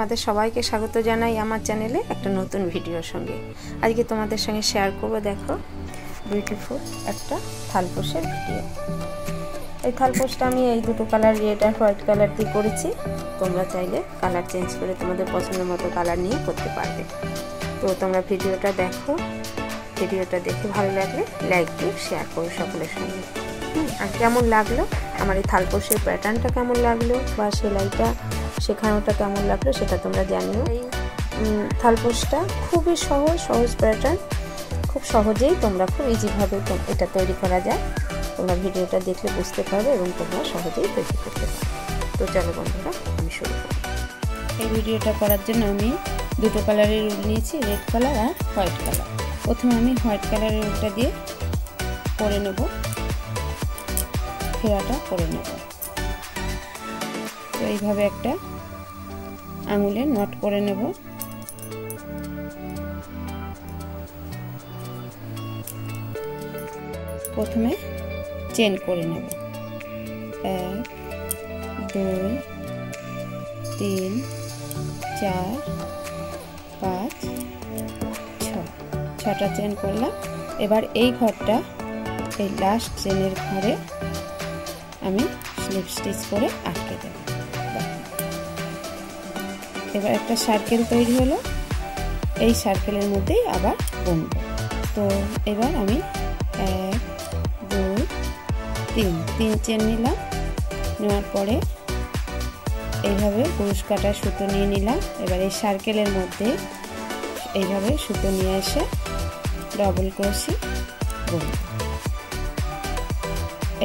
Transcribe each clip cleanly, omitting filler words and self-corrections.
তোমাদের সবাইকে স্বাগত জানাই আমার চ্যানেলে একটা নতুন ভিডিওর সঙ্গে। আজকে তোমাদের সঙ্গে শেয়ার করব, দেখো বিউটিফুল একটা থালপোষের ভিডিও। এই থালপোষটা আমি এই দুটো কালার, রেড আর হোয়াইট কালার দিয়ে করেছি। তোমরা চাইলে কালার চেঞ্জ করে তোমাদের পছন্দের মতো কালার নিয়ে করতে পারবে। তো তোমরা ভিডিওটা দেখো, ভিডিওটা দেখে ভালো লাগলে লাইক দিয়ে শেয়ার করো সকলের সঙ্গে। আর কেমন লাগলো আমার এই থালপোষের প্যাটার্নটা, কেমন লাগলো বা সেলাইটা শেখানোটা কেমন লাগলো সেটা তোমরা জানিও। এই থালপোষটা খুবই সহজ প্যাটার্ন, খুব সহজেই তোমরা খুব ইজিভাবে এটা তৈরি করা যায়। তোমরা ভিডিওটা দেখলে বুঝতে পারবে এবং তোমরা সহজেই তৈরি করতে পারবে। তো চলো বন্ধুরা, আমি শুরু করি। এই ভিডিওটা করার জন্য আমি দুটো কালারের উল নিয়েছি, রেড কালার আর হোয়াইট কালার। প্রথমে আমি হোয়াইট কালারের উলটা দিয়ে করে নেব, ফেরাটা করে নেব। তো এইভাবে একটা আঙুলে নট করে নেব। প্রথমে চেন করে নেব, 1 2 3 4 5 6, 6টা চেন করলাম। এবার এই ঘরটা, এই লাস্ট চেনের ঘরে আমি স্লিপ স্টিচ করে আটকে দেব। এবার একটা সার্কেল তৈরি হলো, এই সার্কেলের মধ্যেই আবার বুনব। তো এবার আমি 1 2 3 চেন নিলাম। নেওয়ার পরে এইভাবে কুরুশ কাটা সুতো নিয়ে নিলাম। এবার এই সার্কেলের মধ্যে এইভাবে সুতো নিয়ে এসে ডবল ক্রোশি বুনব।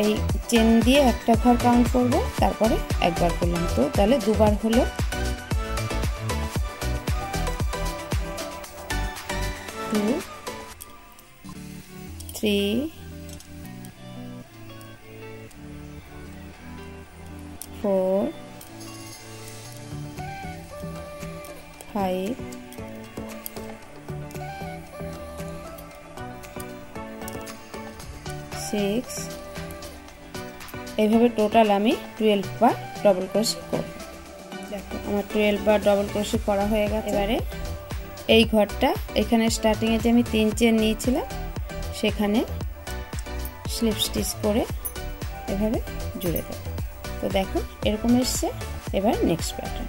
এই চেন দিয়ে একটা ঘর কাউন্ট করব, তারপরে একবার করলাম। তো তাহলে দুবার হলো। 2 3 4 5 6, এইভাবে টোটাল আমি 12 বার ডবল ক্রোশি করব। দেখো আমার 12 বার ডবল ক্রোশি করা হয়ে গেছে। এবারে এই ঘরটা, এখানে স্টার্টিংয়ে যে আমি 3 চেন নিয়েছিলাম সেখানে স্লিপ স্টিচ করে এভাবে জুড়ে দেব। তো দেখো এরকম এসছে। এবার নেক্সট প্যাটার্ন,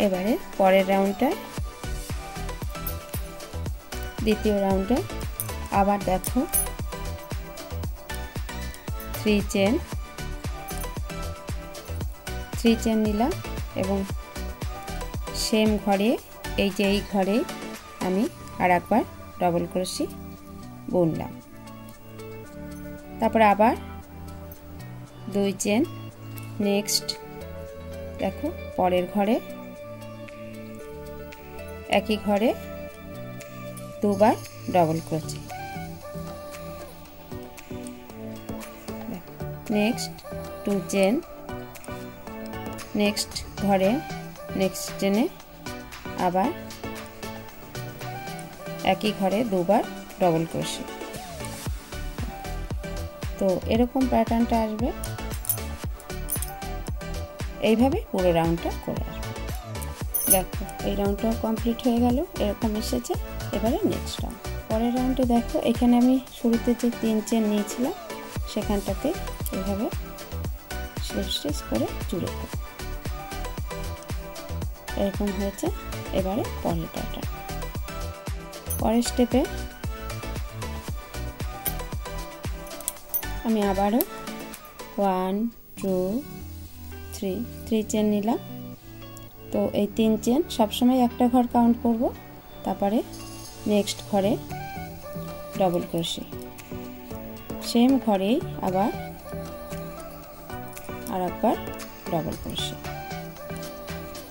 এবারে পরের রাউন্ডটা, দ্বিতীয় রাউন্ডে আবার দেখো 3 চেন নিলাম এবং সেম ঘরে, এই যে এই ঘরে আমি আর একবার ডবল ক্রোশি বুনলাম। তারপরে আবার 2 চেন। নেক্সট দেখো পরের ঘরে, একই ঘরে দুবার double crochet. Next 2 chain, next ঘরে নেক্সট চেনে আবার একই ঘরে দুবার ডবল ক্রোশি। তো এরকম প্যাটার্নটা আসবে, এইভাবে পুরো রাউন্ডটা করে আসবে। দেখো এই রাউন্ডটাও কমপ্লিট হয়ে গেল, এরকম এসেছে। এবারে নেক্সট রাউন্ড, পরের রাউন্ডে দেখো এখানে আমি শুরুতে যে 3 চেন নিয়েছিলাম সেখানটাতে এইভাবে স্লিপ স্টিচ করে জুড়ে দেব। এরকম হয়েছে। এবারে পরের প্যাটার্ন, পরের স্টেপে আমি আবারও 1 2 3 চেন নিলাম। তো এই 3 চেন সবসময় একটা ঘর কাউন্ট করব, তারপরে নেক্সট ঘরে ডবল ক্রোশি, সেম ঘরেই আবার আর একবার ডবল ক্রোশি।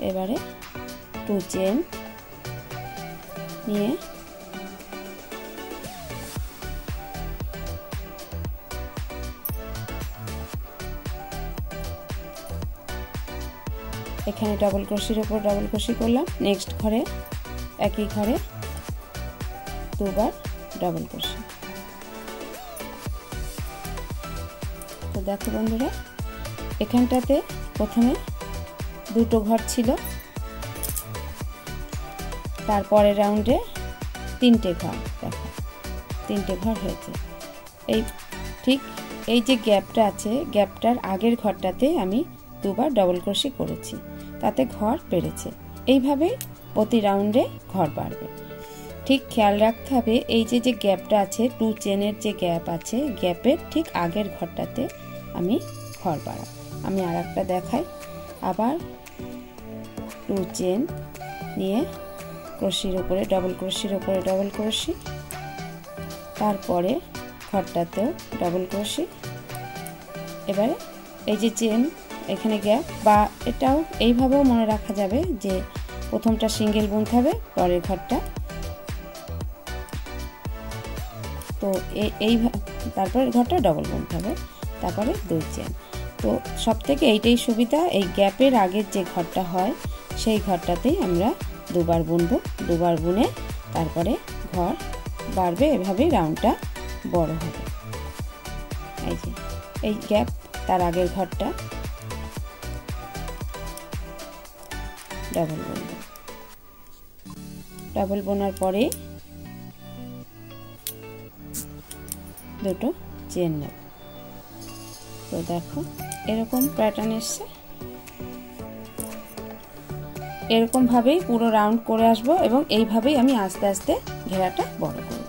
এবারে 2 চেন নিয়ে এখানে ডবল ক্রোশির উপর ডবল ক্রোশি করলাম। নেক্সট ঘরে একই ঘরে দুবার ডবল ক্রোশি। তো দেখো বন্ধুরা, এখানটাতে প্রথমে দুটো ঘর ছিল, তারপরের রাউন্ডে 3টে ঘর, দেখো 3টে ঘর হয়েছে। এই ঠিক এই যে গ্যাপটা আছে, গ্যাপটার আগের ঘরটাতে আমি 2বার ডবল ক্রোশি করেছি, তাতে ঘর বেড়েছে। এইভাবে প্রতি রাউন্ডে ঘর বাড়বে। ঠিক খেয়াল রাখতে হবে এই যে গ্যাপটা আছে, 2 চেনের যে গ্যাপ আছে, গ্যাপের ঠিক আগের ঘরটাতে আমি ঘর বাড়াবো। আমি আর একটা দেখাই। আবার 2 চেন নিয়ে ক্রোশির উপরে ডবল ক্রোশির উপরে ডবল ক্রোশি, তারপরে ঘরটাতেও ডবল ক্রোশি। এবারে এই যে চেন এখানে গ্যাপ, বা এটাও এইভাবেও মনে রাখা যাবে যে প্রথমটা সিঙ্গেল বুনতে হবে, পরের ঘরটা তো এই তারপরের ঘরটা ডবল বুনতে হবে, তারপরে 2 চেন। তো সব থেকে এইটাই সুবিধা, এই গ্যাপের আগের যে ঘরটা হয় সেই ঘরটাতেই আমরা 2বার বুনবো। 2বার বুনে তারপরে ঘর বাড়বে, এভাবেই রাউন্ডটা বড় হবে। এই যে এই গ্যাপ, তার আগের ঘরটা ডাবল বুনব। ডাবল বোনার পরে 2টো চেন নেব। তো দেখো এরকম প্যাটার্ন এসছে। এরকম ভাবেই পুরো রাউন্ড করে আসবো এবং এইভাবেই আমি আস্তে আস্তে ঘেরাটা বড় করব।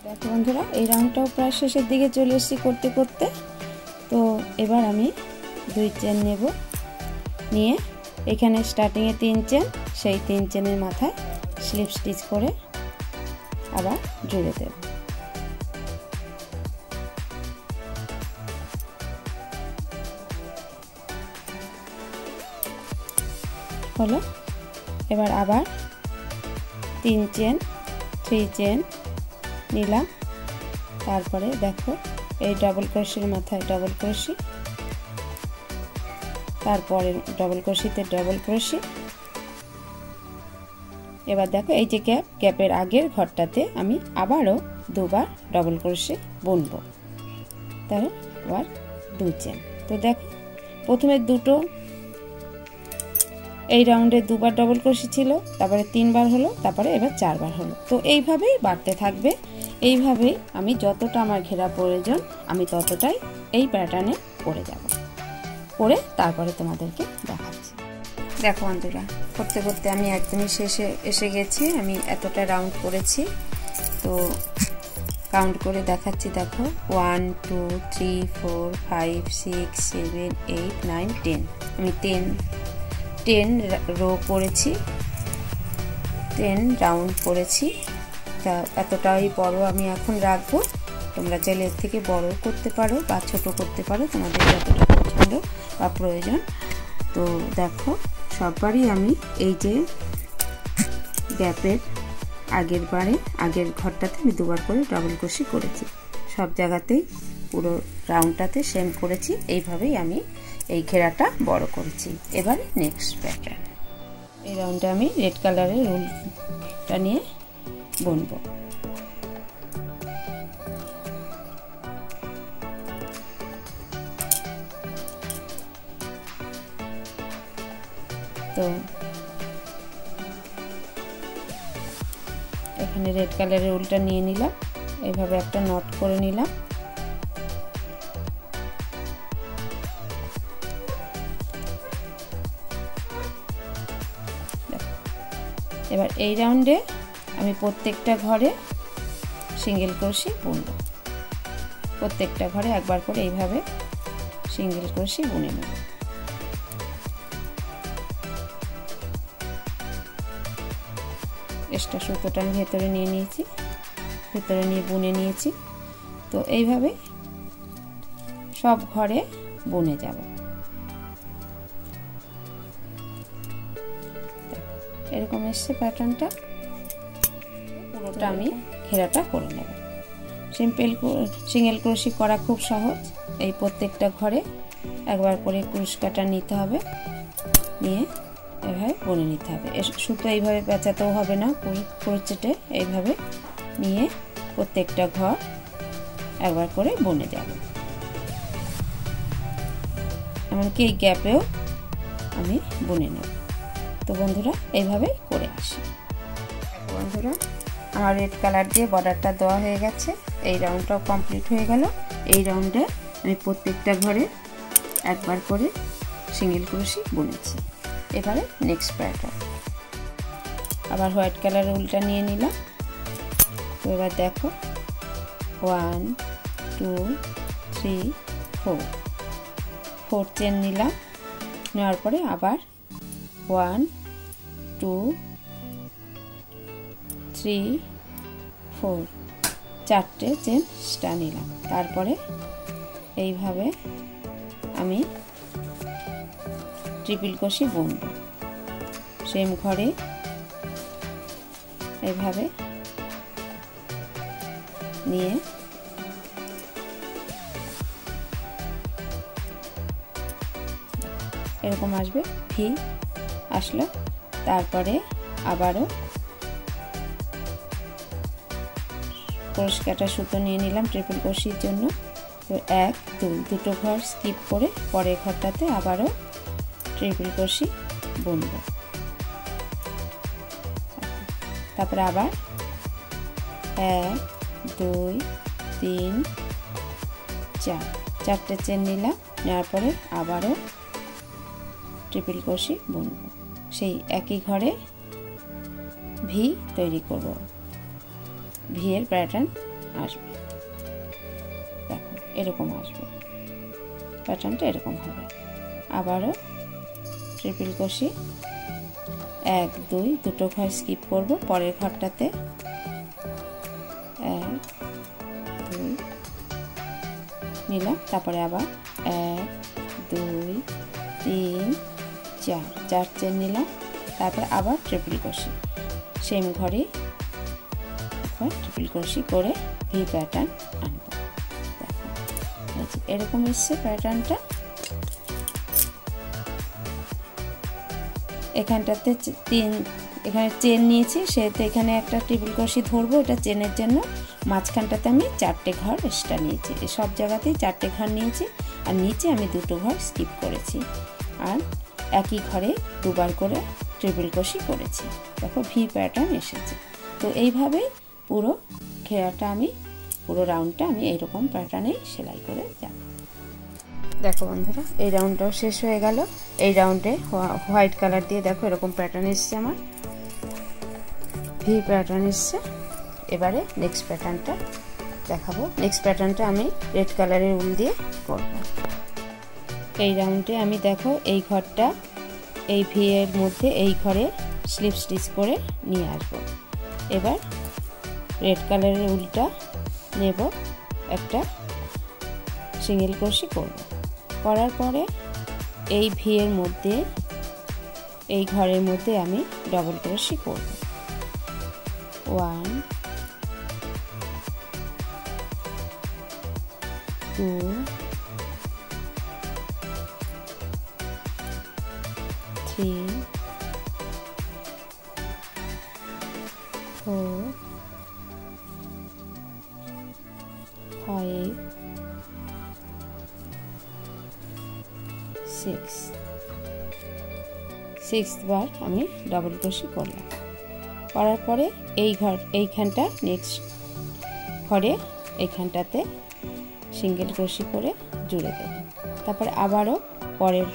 দেখো বন্ধুরা, এই রাউন্ডটাও প্রায় শেষের দিকে চলে এসেছি করতে করতে। তো এবার আমি 2 চেন নেব, নিয়ে এখানে স্টার্টিংয়ে 3 চেন, সেই 3 চেনের মাথায় স্লিপ স্টিচ করে আবার জুড়ে দেব। হলো। এবার আবার 3 চেন, 3 চেন নিলাম, তারপরে দেখো এই ডবল ক্রোশির মাথায় ডবল ক্রোশি, তারপরে ডবল ক্রোশিতে ডবল ক্রোশি। এবার দেখো এই যে গ্যাপ, গ্যাপের আগের ঘরটাতে আমি আবারও 2বার ডবল ক্রোশি বুনবো, তারপর 2 চেন। তো দেখো প্রথমে 2টো, এই রাউন্ডে 2বার ডবল ক্রোশি ছিল, তারপরে 3বার হলো, তারপরে এবার 4বার হলো। তো এইভাবেই বাড়তে থাকবে। এইভাবেই আমি যতটা আমার ঘেরা প্রয়োজন আমি ততটাই এই প্যাটার্নে করে যাব, করে তারপরে তোমাদেরকে দেখাচ্ছি। দেখো বন্ধুরা, করতে করতে আমি একদমই শেষে এসে গেছি। আমি এতটা রাউন্ড করেছি, তো কাউন্ট করে দেখাচ্ছি। দেখো 1 2 3 4 5 6 7 8 9 10, আমি 10 রো করেছি, 10 রাউন্ড করেছি। তা এতটাই বড় আমি এখন রাখবো। তোমরা চাইলে এর থেকে বড় করতে পারো বা ছোট করতে পারো, তোমাদের যতটা পছন্দ বা প্রয়োজন। তো দেখো সববারই আমি এই যে গ্যাপের আগের ঘরটাতে আমি 2বার করে ডবল ক্রোশি করেছি, সব জায়গাতেই পুরো রাউন্ডটাতে সেম করেছি। এইভাবেই আমি এই ঘেরাটা বড় করেছি। এবারে নেক্সট প্যাটার্ন, এই রাউন্ডে আমি রেড কালারের রুলটা নিয়ে বুনবো। তো এখানে রেড কালারের উলটা নিয়ে নিলাম, এইভাবে একটা নট করে নিলাম। এবার এই রাউন্ডে আমি প্রত্যেকটা ঘরে সিঙ্গেল ক্রোশি বুনব, প্রত্যেকটা ঘরে একবার করে এইভাবে সিঙ্গেল ক্রোশি বুনে নেব। এক্সট্রা সুতোটা আমি ভেতরে নিয়ে নিয়েছি, ভেতরে নিয়ে বুনে নিয়েছি। তো এইভাবে সব ঘরে বুনে যাব। এরকম এসছে প্যাটার্নটা, পুরোটা আমি ঘেরাটা করে নেব। সিঙ্গেল ক্রোশি করা খুব সহজ। এই প্রত্যেকটা ঘরে একবার করে ক্রুশ কাটা নিতে হবে, নিয়ে এভাবে বুনে নিতে হবে। সুতো এইভাবে পেঁচাতেও হবে না, ক্রোচেটে এইভাবে নিয়ে প্রত্যেকটা ঘর একবার করে বুনে যাবে। এমনকি এই গ্যাপেও আমি বুনে নেব। তো বন্ধুরা এইভাবে করে আসি। দেখো বন্ধুরা আমার রেড কালার দিয়ে বর্ডারটা দেওয়া হয়ে গেছে। এই রাউন্ডটাও কমপ্লিট হয়ে গেল। এই রাউন্ডে আমি প্রত্যেকটা ঘরে একবার করে সিঙ্গেল ক্রোশি বুনেছি। এবারে নেক্সট প্যাটার্ন আবার হোয়াইট কালারের উলটা নিয়ে নিলাম। তো এবার দেখো 1 2 3 4 চেন নিলাম। নেওয়ার পরে আবার 1 2 3 4 চারটে চেন স্টার নিলাম। তারপরে এইভাবে আমি ট্রিপল ক্রোশি বুনব। সেম ঘরে এইভাবে নিয়ে এরকম আসবে, ভি আসলো। তারপরে আবারও ক্রোশ কাটা সুতো নিয়ে নিলাম ট্রিপল ক্রোশির জন্য। তো 1 2 দুটো ঘর স্কিপ করে পরের ঘরটাতে আবারও ট্রিপল ক্রোশি বুনব। তারপরে আবার 1 2 3 4 চারটে চেন নিলাম। নেওয়ার পরে আবারও ট্রিপল ক্রোশি বুনব। সেই একই ঘরে ভি তৈরি করব। ভি এর প্যাটার্ন আসবে, দেখো এরকম আসবে, প্যাটার্নটা এরকম হবে। আবারও ট্রিপল ক্রোশি 1 2 দুটো ঘর স্কিপ করব পরের ঘরটাতে 1 2 নিলাম। তারপরে আবার 1 2 3 4 চার চেন নিলাম। তারপর আবার ট্রিপল ক্রোশি সেম ঘরে ট্রিপল ক্রোশি করে ভি প্যাটার্ন আনব। দেখো এরকম এসছে প্যাটার্নটা। এখানটাতে এখানে চেন নিয়েছি, সেহেতু এখানে একটা ট্রিপল ক্রোশি ধরবো, এটা চেনের জন্য। মাঝখানটাতে আমি চারটে ঘর এক্সট্রা নিয়েছি, সব জায়গাতেই চারটে ঘর নিয়েছি। আর নিচে আমি দুটো ঘর স্কিপ করেছি, আর একই ঘরে দুবার করে ট্রিপল ক্রোশি করেছি। দেখো ভি প্যাটার্ন এসেছে। তো এইভাবেই পুরো ঘেরাটা আমি পুরো রাউন্ডটা আমি এইরকম প্যাটার্নেই সেলাই করে যাব। দেখো বন্ধুরা এই রাউন্ডটাও শেষ হয়ে গেল। এই রাউন্ডে হোয়াইট কালার দিয়ে দেখো এরকম প্যাটার্ন এসছে, আমার ভি প্যাটার্ন এসছে। এবারে নেক্সট প্যাটার্নটা দেখাবো। নেক্সট প্যাটার্নটা আমি রেড কালারের উল দিয়ে করব। এই রাউন্ডে আমি দেখো এই ঘরটা এই ভি এর মধ্যে এই ঘরে স্লিপ স্টিচ করে নিয়ে আসব। এবার রেড কালারের উলটা নেব, একটা সিঙ্গেল ক্রোশি করব। করার পরে এই ভি এর মধ্যে এই ঘরের মধ্যে আমি ডবল ক্রোশি করব। 1 2 3 4 5 6 বার আমি ডবল ক্রোশি করলাম। করার পরে এইখানটা নেক্সট ঘরে এইখানটাতে সিঙ্গেল ক্রোশি করে জুড়ে দেব। তারপরে আবারও পরের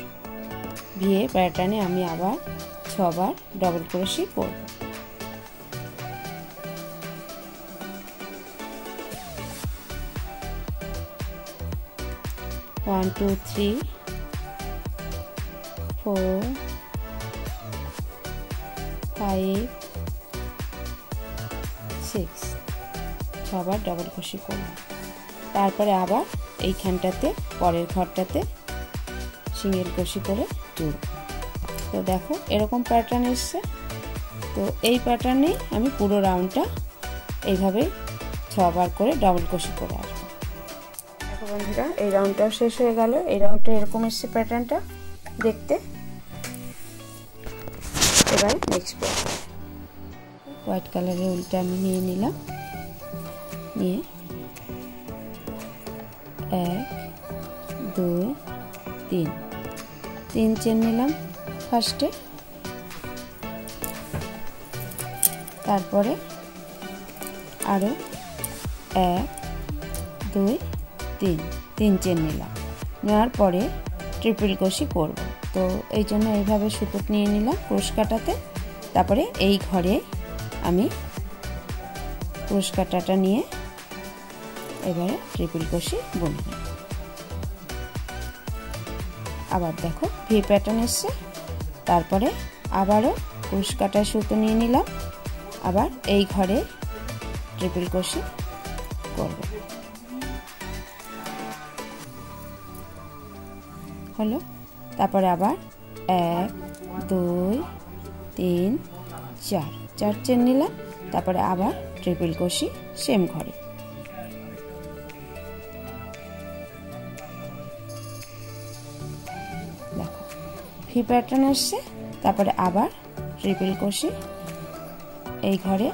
ভিএ প্যাটার্নে আমি আবার 6 বার ডবল ক্রোশি করব। ওয়ান 2 3 4 5 6 6 বার ডবল ক্রোশি করব। তারপরে আবার এইখানটাতে পরের ঘরটাতে সিঙ্গেল ক্রোশি করে জুড়ব। তো দেখো এরকম প্যাটার্ন এসছে। তো এই প্যাটার্নে আমি পুরো রাউন্ডটা এইভাবে 6 বার করে ডবল ক্রোশি করে আসবো। দেখো বন্ধুরা এই রাউন্ডটাও শেষ হয়ে গেল। এই রাউন্ডটা এরকম এসছে প্যাটার্নটা দেখতে। এবার নেক্সট প্যাটার্ন হোয়াইট কালারের উলটা আমি নিয়ে নিলাম। নিয়ে 1 2 3 চেন নিলাম ফার্স্টে। তারপরে আরও 1 2 3 চেন নিলাম। নেওয়ার পরে ট্রিপল ক্রোশি করব। তো এই জন্য এইভাবে সুতো নিয়ে নিলাম ক্রোশ কাটাতে। তারপরে এই ঘরে আমি ক্রোশ কাটাটা নিয়ে এবারে ট্রিপল ক্রোশি বুনে নেব। আবার দেখো ভি প্যাটার্ন এসছে। তারপরে আবারও ক্রোশ কাটা সুতো নিয়ে নিলাম, আবার এই ঘরে ট্রিপল ক্রোশি করব। হলো। তারপরে আবার 1 2 3 4 চেন নিলাম। তারপরে আবার ট্রিপল ক্রোশি সেম ঘরে। দেখো ভি প্যাটার্ন আসছে। তারপরে আবার ট্রিপল ক্রোশি এই ঘরে,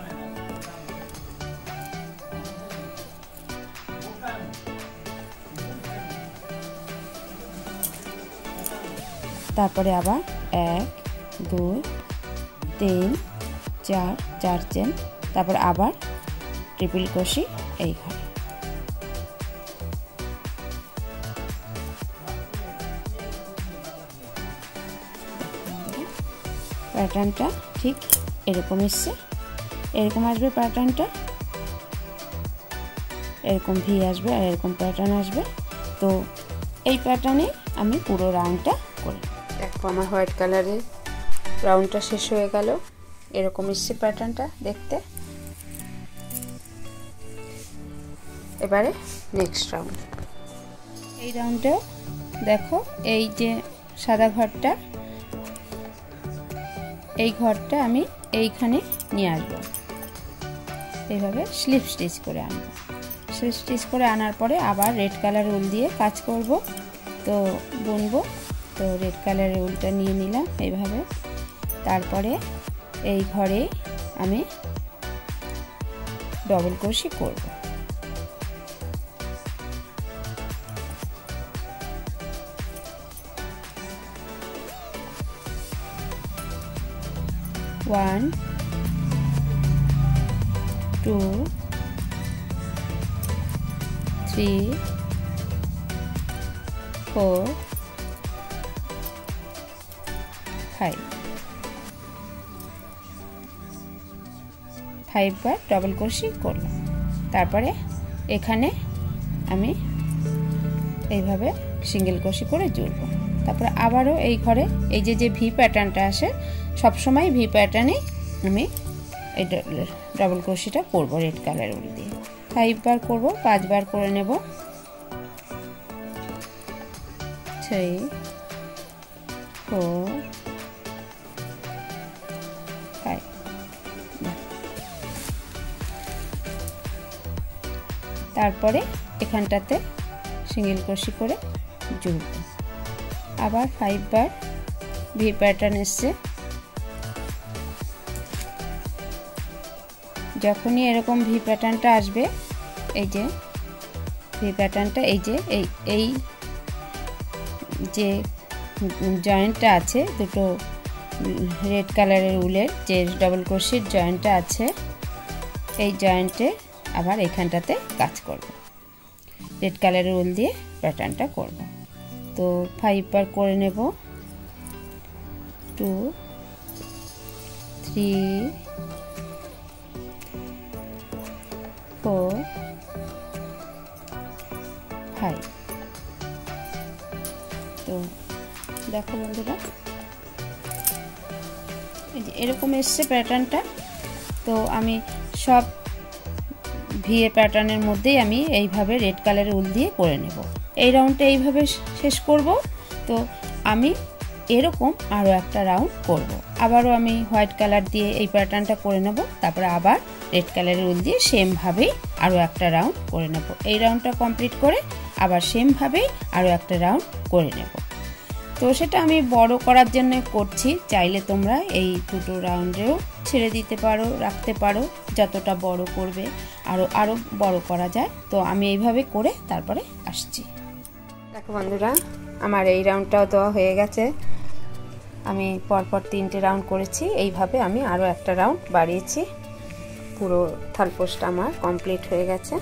তারপরে আবার 1 2 3 4 চেন। তারপর আবার ট্রিপল ক্রোশি এই ঘরে। প্যাটার্নটা ঠিক এরকম এসছে, এরকম আসবে প্যাটার্নটা, এরকম ভি আসবে আর এরকম প্যাটার্ন আসবে। তো এই প্যাটার্নে আমি পুরো রাউন্ডটা করি। দেখো আমার হোয়াইট কালারের রাউন্ডটা শেষ হয়ে গেল। এরকম এসছে প্যাটার্নটা দেখতে। এবারে নেক্সট রাউন্ড। এই রাউন্ডে দেখো এই যে সাদা ঘরটা, এই ঘরটা আমি এইখানে নিয়ে আসবো, এইভাবে স্লিপ স্টিচ করে আনবো। স্লিপ স্টিচ করে আনার পরে আবার রেড কালার উল দিয়ে কাজ করব। তো বুনবো। তো রেড কালারের উলটা নিয়ে নিলাম এইভাবে। তারপরে এই ঘরে আমি ডবল ক্রোশি করব। ওয়ান 2 3 4 5 বার ডবল ক্রোশি করলাম। তারপরে এখানে আমি এইভাবে সিঙ্গেল ক্রোশি করে জুড়বো। তারপরে আবারও এই ঘরে এই যে ভি প্যাটার্নটা আসে, সবসময় ভি প্যাটার্নে আমি এই ডবল ক্রোশিটা করবো রেড কালার উল দিয়ে। 5 বার করবো, 5 বার করে নেব। 3 4 5। তারপরে এখানটাতে সিঙ্গেল ক্রোশি করে জুড়ব। আবার 5 বার ভি প্যাটার্ন এসছে। যখনই এরকম ভি প্যাটার্নটা আসবে, এই যে ভি প্যাটার্নটা, এই যে জয়েন্টটা আছে দুটো রেড কালারের উলের যে ডবল ক্রোশির জয়েন্টটা আছে, এই জয়েন্টে আবার এখানটাতে কাজ করব। রেড কালারের উল দিয়ে প্যাটার্নটা করব। তো 5 বার করে নেব। 2 3 4 5। তো দেখো বন্ধুরা, এই যে এরকম এসছে প্যাটার্নটা। তো আমি সব ভিএ প্যাটার্নের মধ্যেই আমি এইভাবে রেড কালারের উল দিয়ে করে নেব। এই রাউন্ডটা এইভাবে শেষ করব। তো আমি এরকম আরও একটা রাউন্ড করব। আবারও আমি হোয়াইট কালার দিয়ে এই প্যাটার্নটা করে নেব। তারপরে আবার রেড কালারের উল দিয়ে সেমভাবেই আরও একটা রাউন্ড করে নেব। এই রাউন্ডটা কমপ্লিট করে আবার সেমভাবেই আরও একটা রাউন্ড করে নেব। তো সেটা আমি বড় করার জন্য করছি। চাইলে তোমরা এই দুটো রাউন্ডেও ছেড়ে দিতে পারো, রাখতে পারো, যতটা বড় করবে আরও বড় করা যায়। তো আমি এইভাবে করে তারপরে আসছি। দেখো বন্ধুরা, আমার এই রাউন্ডটাও দেওয়া হয়ে গেছে। আমি পরপর 3টে রাউন্ড করেছি। এইভাবে আমি আরও একটা রাউন্ড বাড়িয়েছি। পুরো থালপোস্টটা আমার কমপ্লিট হয়ে গেছে।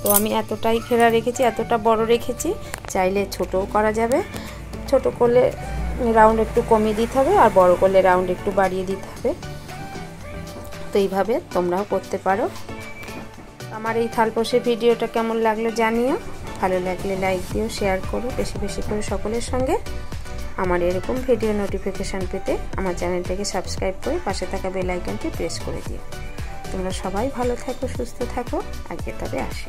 তো আমি এতটাই ঘেরা রেখেছি, এতটা বড় রেখেছি, চাইলে ছোটও করা যাবে। ছোট করলে রাউন্ড একটু কমিয়ে দিতে হবে, আর বড় করলে রাউন্ড একটু বাড়িয়ে দিতে হবে। তো এইভাবে তোমরাও করতে পারো। আমার এই থালপোষের ভিডিওটা কেমন লাগলো জানিও। ভালো লাগলে লাইক দিও, শেয়ার করো বেশি বেশি করে সকলের সঙ্গে। আমার এরকম ভিডিও নোটিফিকেশান পেতে আমার চ্যানেলটাকে সাবস্ক্রাইব করে পাশে থাকা বেল আইকনটি প্রেস করে দিও। তোমরা সবাই ভালো থাকো, সুস্থ থাকো। আজকে তবে আসি।